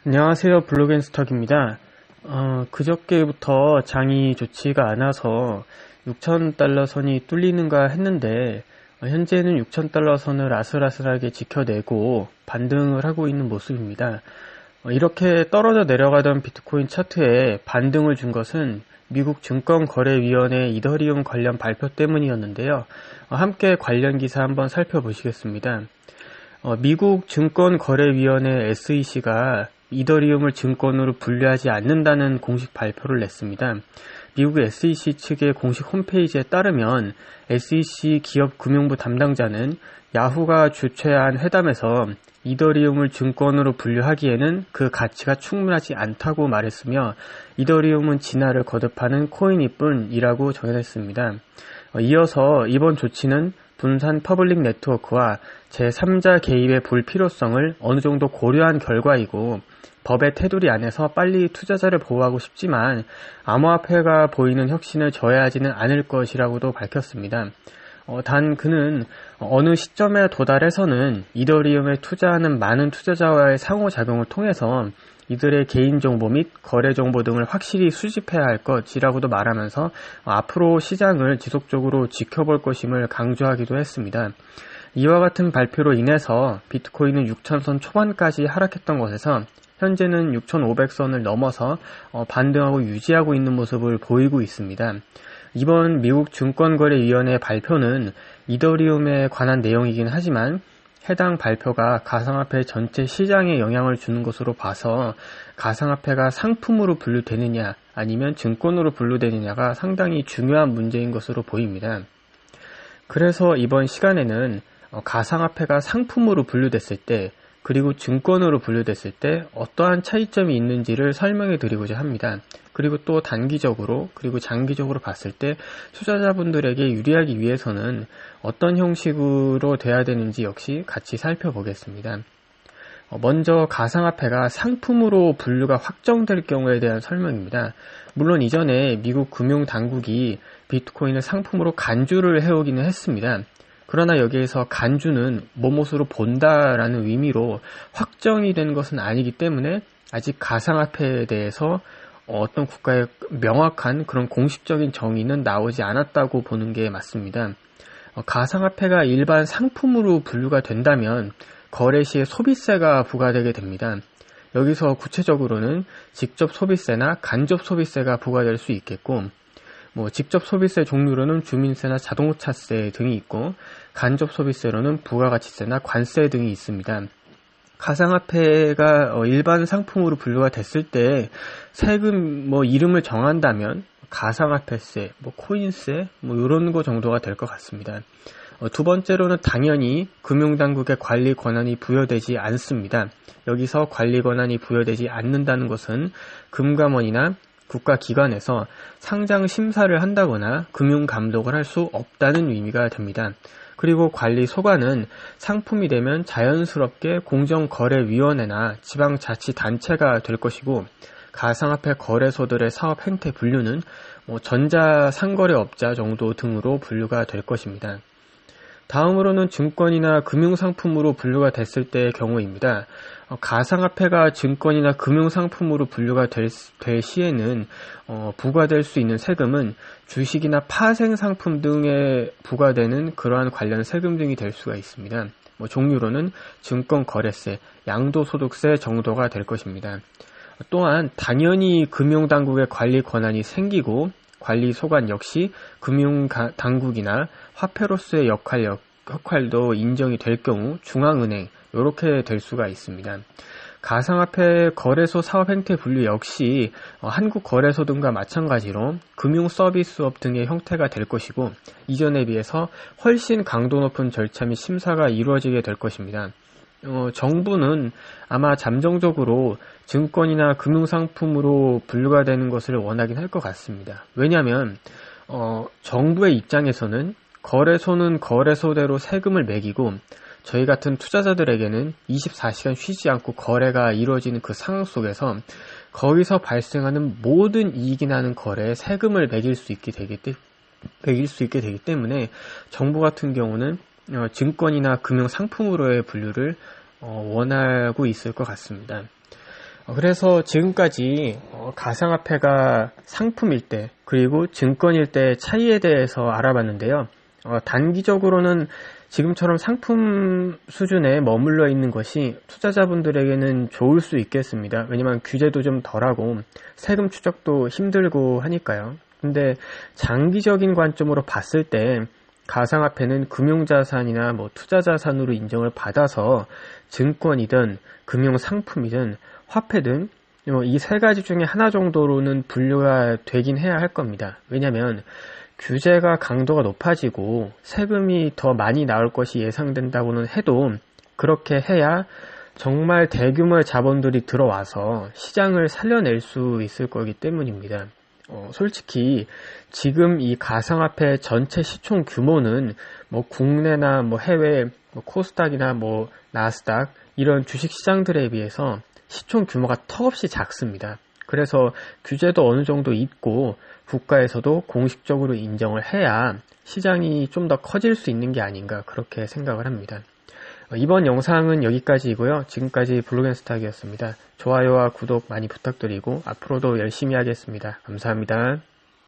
안녕하세요. 블록앤스톡입니다. 그저께부터 장이 좋지가 않아서 6,000달러 선이 뚫리는가 했는데 현재는 6,000달러 선을 아슬아슬하게 지켜내고 반등을 하고 있는 모습입니다. 이렇게 떨어져 내려가던 비트코인 차트에 반등을 준 것은 미국 증권거래위원회 이더리움 관련 발표 때문이었는데요. 함께 관련 기사 한번 살펴보시겠습니다. 미국 증권거래위원회 SEC가 이더리움을 증권으로 분류하지 않는다는 공식 발표를 냈습니다. 미국 SEC 측의 공식 홈페이지에 따르면 SEC 기업금융부 담당자는 야후가 주최한 회담에서 이더리움을 증권으로 분류하기에는 그 가치가 충분하지 않다고 말했으며 이더리움은 진화를 거듭하는 코인일 뿐이라고 전했습니다. 이어서 이번 조치는 분산 퍼블릭 네트워크와 제3자 개입의 불필요성을 어느 정도 고려한 결과이고 법의 테두리 안에서 빨리 투자자를 보호하고 싶지만 암호화폐가 보이는 혁신을 저해하지는 않을 것이라고도 밝혔습니다. 단 그는 어느 시점에 도달해서는 이더리움에 투자하는 많은 투자자와의 상호작용을 통해서 이들의 개인정보 및 거래정보 등을 확실히 수집해야 할 것이라고도 말하면서 앞으로 시장을 지속적으로 지켜볼 것임을 강조하기도 했습니다. 이와 같은 발표로 인해서 비트코인은 6,000선 초반까지 하락했던 것에서 현재는 6,500선을 넘어서 반등하고 유지하고 있는 모습을 보이고 있습니다. 이번 미국 증권거래위원회 발표는 이더리움에 관한 내용이긴 하지만 해당 발표가 가상화폐 전체 시장에 영향을 주는 것으로 봐서 가상화폐가 상품으로 분류되느냐 아니면 증권으로 분류되느냐가 상당히 중요한 문제인 것으로 보입니다. 그래서 이번 시간에는 가상화폐가 상품으로 분류됐을 때 그리고 증권으로 분류됐을 때 어떠한 차이점이 있는지를 설명해 드리고자 합니다. 그리고 또 단기적으로 그리고 장기적으로 봤을 때 투자자분들에게 유리하기 위해서는 어떤 형식으로 돼야 되는지 역시 같이 살펴보겠습니다. 먼저 가상화폐가 상품으로 분류가 확정될 경우에 대한 설명입니다. 물론 이전에 미국 금융당국이 비트코인을 상품으로 간주를 해오기는 했습니다. 그러나 여기에서 간주는 뭐뭇으로 본다라는 의미로 확정이 된 것은 아니기 때문에 아직 가상화폐에 대해서 어떤 국가의 명확한 그런 공식적인 정의는 나오지 않았다고 보는 게 맞습니다. 가상화폐가 일반 상품으로 분류가 된다면 거래 시에 소비세가 부과되게 됩니다. 여기서 구체적으로는 직접 소비세나 간접 소비세가 부과될 수 있겠고 직접 소비세 종류로는 주민세나 자동차세 등이 있고 간접 소비세로는 부가가치세나 관세 등이 있습니다. 가상화폐가 일반 상품으로 분류가 됐을 때 세금 이름을 정한다면 가상화폐세, 코인세 이런 거 정도가 될 것 같습니다. 두 번째로는 당연히 금융당국의 관리 권한이 부여되지 않습니다. 여기서 관리 권한이 부여되지 않는다는 것은 금감원이나 국가기관에서 상장 심사를 한다거나 금융감독을 할 수 없다는 의미가 됩니다. 그리고 관리 소관은 상품이 되면 자연스럽게 공정거래위원회나 지방자치단체가 될 것이고 가상화폐 거래소들의 사업 행태 분류는 전자상거래업자 정도 등으로 분류가 될 것입니다. 다음으로는 증권이나 금융상품으로 분류가 됐을 때의 경우입니다. 가상화폐가 증권이나 금융상품으로 분류가 될 시에는 부과될 수 있는 세금은 주식이나 파생상품 등에 부과되는 그러한 관련 세금 등이 될 수가 있습니다. 종류로는 증권거래세, 양도소득세 정도가 될 것입니다. 또한 당연히 금융당국의 관리 권한이 생기고 관리 소관 역시 금융당국이나 화폐로서의 역할도 인정이 될 경우 중앙은행 이렇게 될 수가 있습니다. 가상화폐 거래소 사업 행태 분류 역시 한국거래소 등과 마찬가지로 금융서비스업 등의 형태가 될 것이고 이전에 비해서 훨씬 강도 높은 절차 및 심사가 이루어지게 될 것입니다. 정부는 아마 잠정적으로 증권이나 금융상품으로 분류가 되는 것을 원하긴 할 것 같습니다. 왜냐하면 정부의 입장에서는 거래소는 거래소대로 세금을 매기고 저희 같은 투자자들에게는 24시간 쉬지 않고 거래가 이루어지는 그 상황 속에서 거기서 발생하는 모든 이익이 나는 거래에 세금을 매길 수 있게 되기 때문에 정부 같은 경우는 증권이나 금융상품으로의 분류를 원하고 있을 것 같습니다. 그래서 지금까지 가상화폐가 상품일 때 그리고 증권일 때 차이에 대해서 알아봤는데요. 단기적으로는 지금처럼 상품 수준에 머물러 있는 것이 투자자분들에게는 좋을 수 있겠습니다. 왜냐면 규제도 좀 덜하고 세금 추적도 힘들고 하니까요. 근데 장기적인 관점으로 봤을 때 가상화폐는 금융자산이나 투자자산으로 인정을 받아서 증권이든 금융상품이든 화폐든 이 세 가지 중에 하나 정도로는 분류가 되긴 해야 할 겁니다. 왜냐하면 규제가 강도가 높아지고 세금이 더 많이 나올 것이 예상된다고는 해도 그렇게 해야 정말 대규모의 자본들이 들어와서 시장을 살려낼 수 있을 거기 때문입니다. 솔직히 지금 이 가상화폐 전체 시총 규모는 국내나 해외 코스닥이나 나스닥 이런 주식 시장들에 비해서 시총 규모가 턱없이 작습니다. 그래서 규제도 어느 정도 있고 국가에서도 공식적으로 인정을 해야 시장이 좀 더 커질 수 있는 게 아닌가 그렇게 생각을 합니다. 이번 영상은 여기까지이고요. 지금까지 블록앤스탁이었습니다. 좋아요와 구독 많이 부탁드리고 앞으로도 열심히 하겠습니다. 감사합니다.